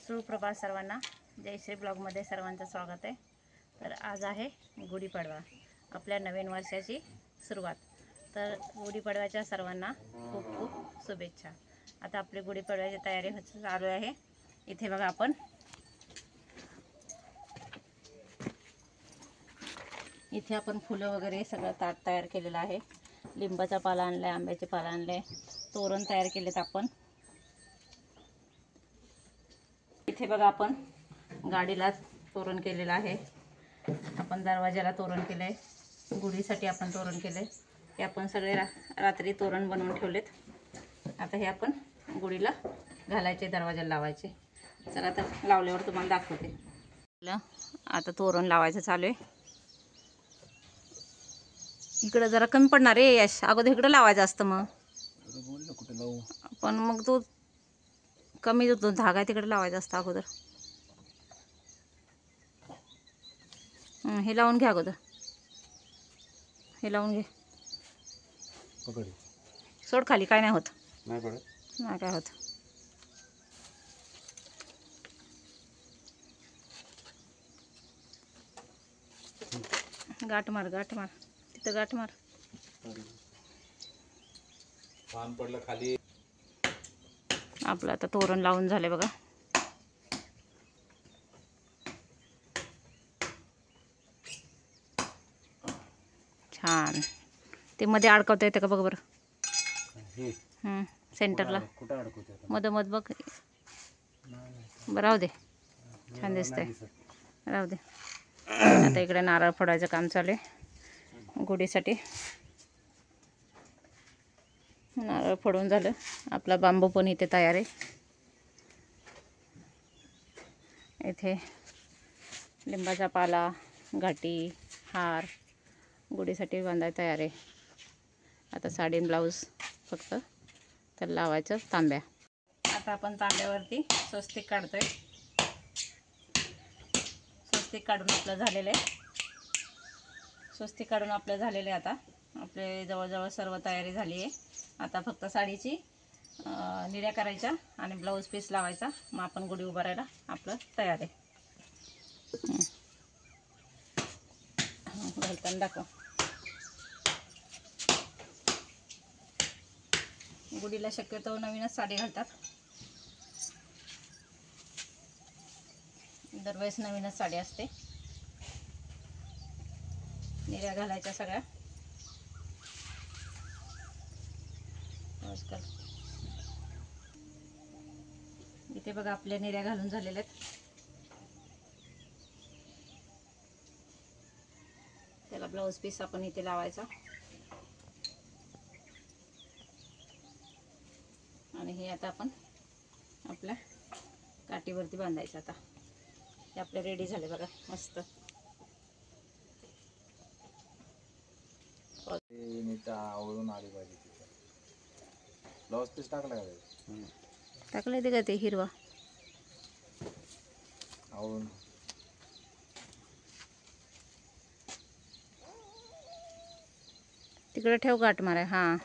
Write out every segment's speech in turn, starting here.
सुप्रभात सर्वांना, जयश्री ब्लॉगमध्ये सर्वांचं स्वागत आहे। तर आज आहे गुढीपाडवा, आपल्या नवीन वर्षाची सुरुवात। तर गुढीपाडव्याच्या सर्वांना खूप खूप शुभेच्छा। आता आपली गुढीपाडव्याची तयारी चालू आहे। इथे बघा, आपण फुलं वगैरे सगळं ताट तयार केलेलं आहे। लिंबाचा पाला आणलाय, आंब्याचे पाला आणले, तोरण तयार केलेत आपण। इथे बघा, आपण गाडीला तोरण केलेलं आहे, आपण दरवाजाला तोरण केलंय, गुढीसाठी आपण तोरण केलंय। हे आपण सगळे रात्री तोरण बनवून ठेवलेत। आता हे आपण गुढीला घालायचे, दरवाजाला लावायचे। चला आता लावल्यावर तुम्हाला दाखवते। आता तोरण लावायचं चालू आहे। इकडे जरा कमी पडणार रे यश, अगोदर इकडे लावायचं असतं, मग पण मग तो कमी होतो धागा, तिकडे लावायचा असता अगोदर। हे लावून घ्या अगोदर, हे लावून घे, सोड खाली, काय नाही होत, नाही काय होत। गाठ मार, गाठ मार, तिथं गाठ मार, पान पडलं खाली। आपलं आता तोरण लावून झाले बघा। छान, ते मध्ये अडकवता येतं का बघ बरं, सेंटरला मध बघ, राहू दे, छान दिसतंय, राहू दे। आता इकडे नारळ फोडायचं काम चालू आहे गुढीसाठी। नारळ फोडून झालं, आपला बांबू पण इथे तयार आहे। इथे लिंबाचा पाला, घाटी, हार गुढीसाठी बांधायला तयार आहे। आता साडी ब्लाऊज फक्त तर लावायचं तांब्या। आता आपण तांब्यावरती स्वस्तिक काढतोय। स्वस्तिक काढून आपलं झालेलं आहे, स्वस्तिक काढून आपलं झालेलं आहे। आता आपले जवळजवळ सर्व तयारी झाली आहे। आता फक्त साडीची निऱ्या करायच्या आणि ब्लाऊज पीस लावायचा, मग आपण गुढी उभारायला आपलं तयार आहे। घालताना दाखव, गुढीला शक्यतो नवीनच साडी घालतात, दरवेळेस नवीनच साडी असते। निऱ्या घालायच्या सगळ्या, इथे बघा आपल्या निऱ्या घालून झालेल्या आहेत। त्याला ब्लाऊज पीस आपण इथे लावायचा आणि हे आता आपण आपल्या काठीवरती बांधायचं। आता हे आपले रेडी झाले बघा, मस्त। आवळून आली पाहिजे, ब्लाऊज पीस टाकलाय, टाकलंय ते का ते हिरवा आवळून। तिकडे ठेव, गाठ माराय, हां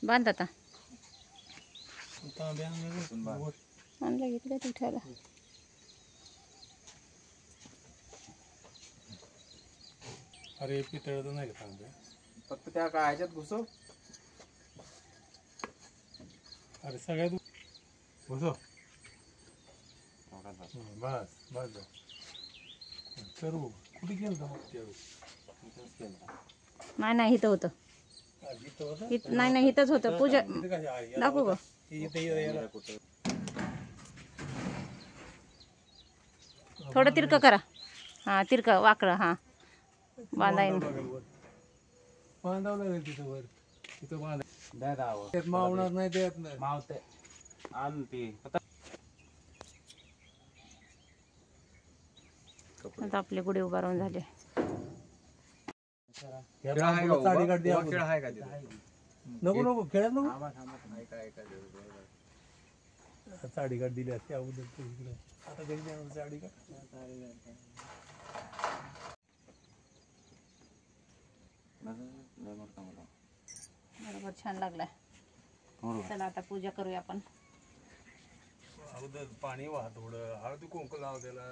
बांध आता, आणलं इकडे तू ठेवला। अरे पितळ तर नाही का तांब्या, फक्त त्या काय ह्याच्यात घुसव, अरे सगळ्यात घुसव, बस बस करू। कुठे गेलं मग त्यावेळेस, नाही नाही, इथं होतं, नाही नाही, इथंच होतं, पूजा दाखव गं, थोडं तिरकं करा, हां तिरकं वाकडं, हां बांधायला बांधावं लागेल तिथं वर, तिथं बांधाय मावणार नाही, देत नाही मावते आण ती। आता आपले गुढी उभारून झाले। साडी काढ द्या, नको नको खेळत नको, साडी काढ दिली असते अगोदर इकडे, आता घरी जाणार साडी काढ। बरोबर, छान लागलाय। चला आता पूजा करूया आपण। अगोदर पाणी वाह थोडं, हळदी कुंकू लाव त्याला,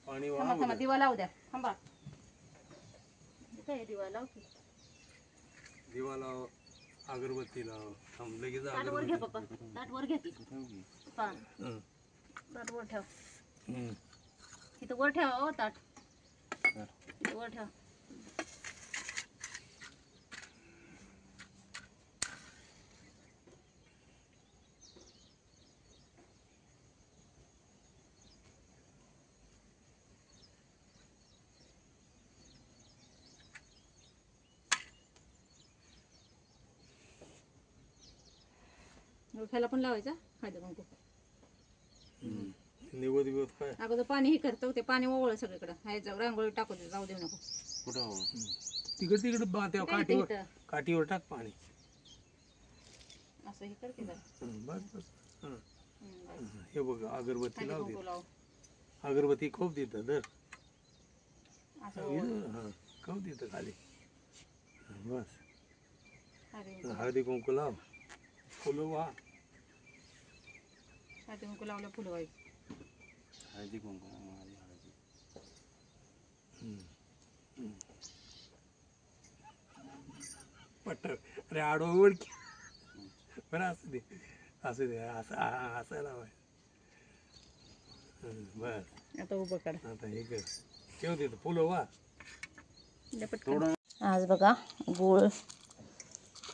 पाणी थांबा वाह. थांबा दिवा लावू द्या. थांबा काय दिवा लाव की. दिवा लाव, अगरबत्ती लाव. थांब लगेच ताट वर घ्या अगरबत्ती. पप्पा, ताट वर घ्या की. पान हं. ताट वर ठेव. हं. इथं वर ठेवा हो ताट. इथं वर ठेवा. डोक्याला पण लावायचा हळदी कुंकू. निवद बिवद काय अगोदर पाणी हे करतो ते पाणी ओवळ सगळीकडं. हाय जाऊ रांगोळी टाकू दे, जाऊ देऊ नको. तिकडे तिकडे त्या काय काठीवर इथं? काठीवर टाक पाणी. असं हे करते जरा. बस बस. हं. बस. हे बघ अगरबत्ती हळदी लाव कुंकू दे. लाव. अगरबत्ती खूप देतं धर. असं ओवळ. हां खूप देतं खाली. बस हळदी कुंकू लाव. हळदी कुंकू लाव, फुलं वाह. हळदी कुंकू लावलं फुलं व्हायची. हळदी कुंकू पट्ट अरे आडवं वळ की. बरं असू दे असू दे, असं असायला हवं. बस आता उभं काढ. आता हे कर, ठेव देतं फुलं वाह. थोडं. आज बघा गूळ,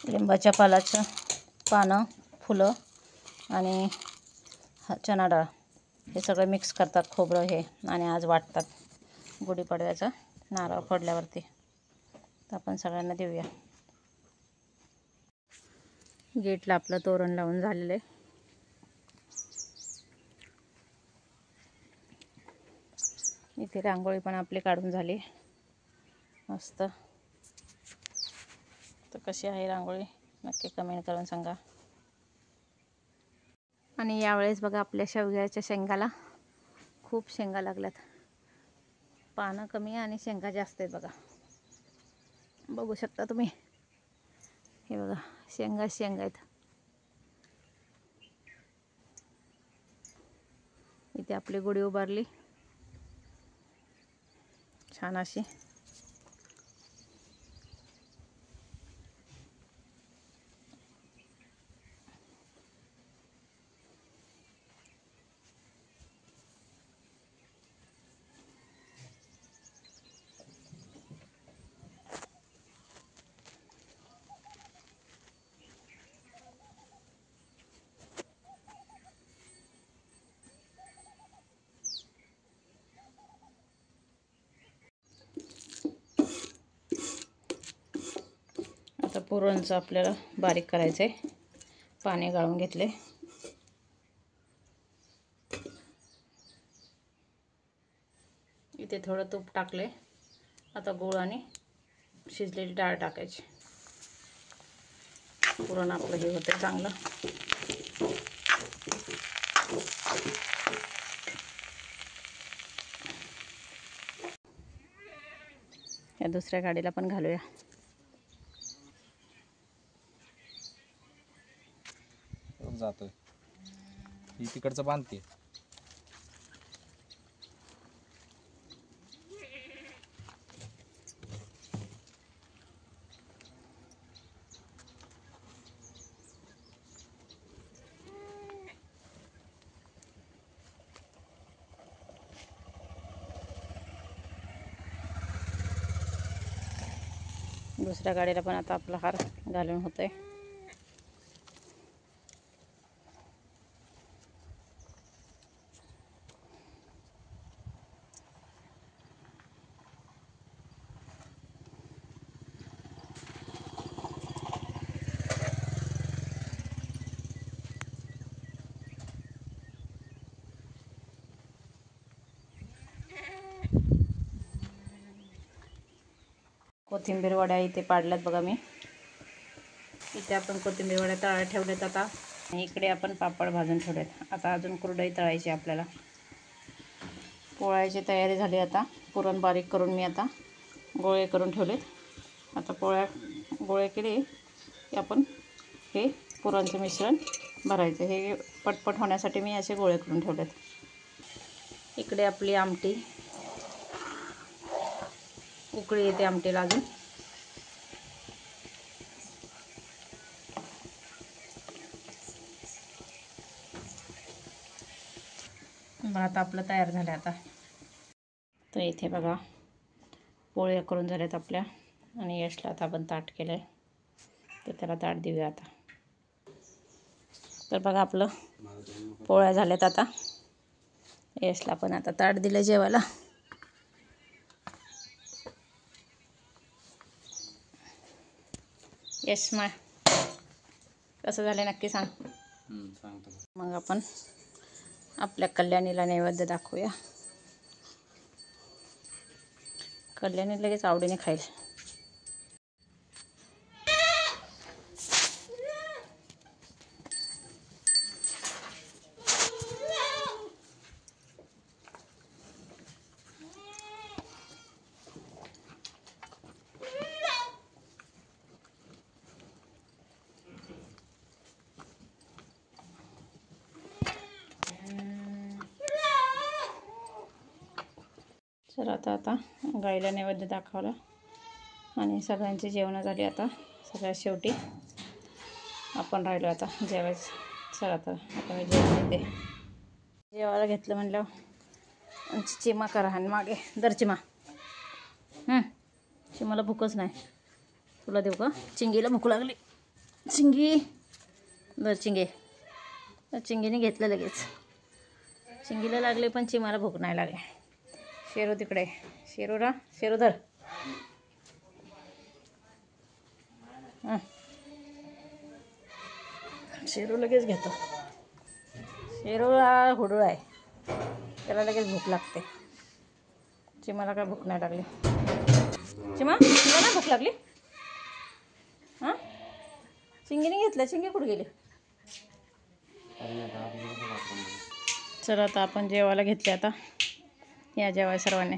लिंबाच्या पालाचं पानं, फुलं आणि चणा डाळ हे सगळं मिक्स करतात, खोबरं हे, आणि आज वाटतात गुढीपाडव्याचा नारळ फोडल्यावरती. तर आपण सगळ्यांना देऊया. गेटला आपलं तोरण लावून झालेलं आहे. इथे रांगोळी पण आपली काढून झाली मस्त. तर कशी आहे रांगोळी नक्की कमेंट करून सांगा. आणि यावेळेस बघा आपल्या शेवग्याच्या शेंगाला खूप शेंगा लागल्यात. पानं कमी आणि शेंगा जास्त आहेत बघा. बघू शकता तुम्ही. हे बघा शेंगा आहेत. इथे आपली गुढी उभारली छान अशी. आता पुरणचं आपल्याला बारीक करायचं आहे. पाणी गाळून घेतले. इथे थोडं तूप टाकले. आता गूळ आणि शिजलेली डाळ टाकायची. पुरण आपलं हे होतं चांगलं. या दुसऱ्या गाडीला पण घालूया. जातोय ही तिकडचं बांधते. दुसऱ्या गाडीला पण आता आपला हार घालून होतंय. कोथिंबीर वड्या इथे पाडल्यात बघा मी. इथे आपण कोथिंबीर वड्या तळायला ठेवलेत आता. आणि इकडे आपण पापड भाजून ठेवलेत. आता अजून कुरडई तळायची आपल्याला. पोळ्याची तयारी झाली आता. पुरण बारीक करून मी आता गोळे करून ठेवलेत. आता गोळे केले की आपण हे पुरणचं मिश्रण भरायचं. हे पटपट होण्यासाठी मी असे गोळे करून ठेवलेत. इकडे आपली आमटी उकळी येते आमटीला अजून. भात आपलं तयार झालं आता. तर इथे बघा पोळ्या करून झाल्यात आपल्या आणि यशला आता आपण ताट केलं आहे. तर त्याला ताट देऊया आता. तर बघा आपलं पोळ्या झाल्यात आता. यशला पण आता ताट दिलं जेवायला. यश कसं झालं नक्की सांग. सांगतो. मग आपण आपल्या कल्याणीला नैवेद्य दाखवूया. कल्याणी लगेच आवडीने खाईल. तर आता गाईला नैवेद्य दाखवला आणि सगळ्यांची जेवणं झाली. आता सगळ्यात शेवटी आपण राहिलो आता जेवायचं. चला आता आपण जेवण येते. जेवायला घेतलं म्हणलं चिमा करा आणि मागे दर चिमा. चिमाला भूकच नाही. तुला देऊ का? चिंगीला भूक लागली. चिंगी दर चिंगे. तर चिंगीने घेतलं लगेच. चिंगीला लागले पण चिमाला भूक नाही लागली. शेरू तिकडे. शेरूला शेरू धर. शेरू लगेच घेतो. शेरूला हुडूळ आहे. त्याला लगेच भूक लागते. चिमाला काय भूक नाही लागली. चिमा तुला नाही भूक लागली? हां चिंगीने घेतलं. चिंगी कुठे गेली? चला आता आपण जेवायला घेतले. आता या जेवाय सर्वांनी.